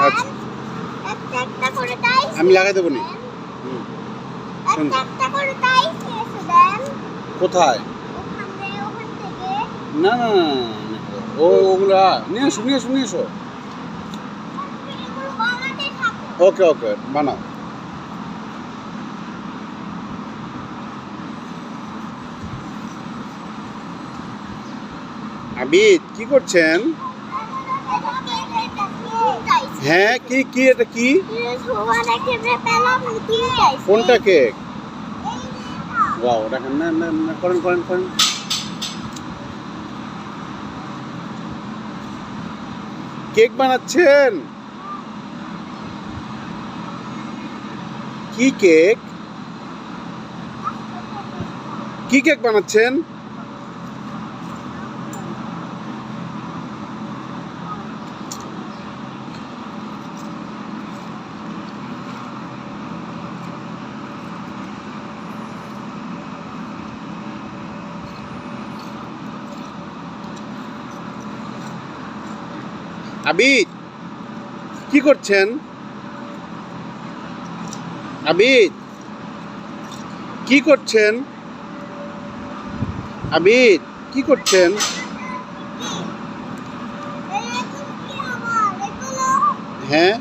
আচ্ছা আমি লাগাই দেবো নি। কোথায়? না না ওগুলা নিয়ে এসো নিয়ে এসো নিয়ে এসো। ওকে ওকে বানাও। আবিদ কি করছেন? হ্যাঁ কি কি এটা কি? কোনটা কেক? ওয়াও দেখেন না না না করেন করেন করেন। কেক বানাচ্ছেন? কি কেক? কি কেক বানাচ্ছেন? আবিদ কি করছেন? আবিদ কি করছেন? আবিদ কি করছেন? হ্যাঁ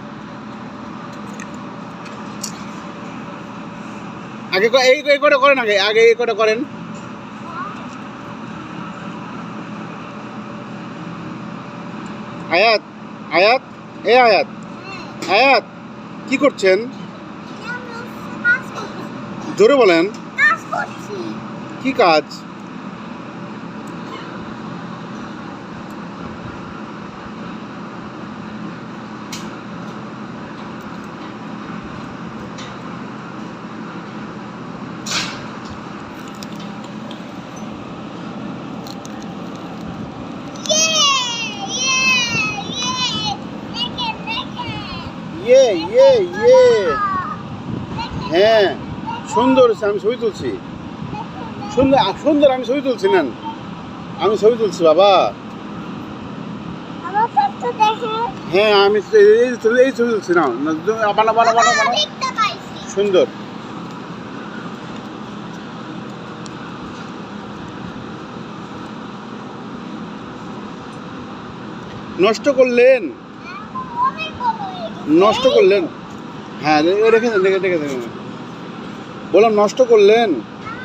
আগে এই করে করেন আগে আগে এই করে করেন। আয়াত আয়াত এ আয়াত আয়াত কি করছেন? জোরে বলেন। কি কাজ? ইয়ে ইয়ে ইয়ে হ্যাঁ সুন্দর আমি ছবি তুলছি। সুন্দর সুন্দর আমি ছবি তুলছি নেন। আমি ছবি তুলছি বাবা। হ্যাঁ আমি এই ছবি তুলছি না বানা বানা বানা বানা সুন্দর। নষ্ট করলেন নষ্ট করলেন। হ্যাঁ রেখে দেন রেখে রেখে দেন বললাম নষ্ট করলেন।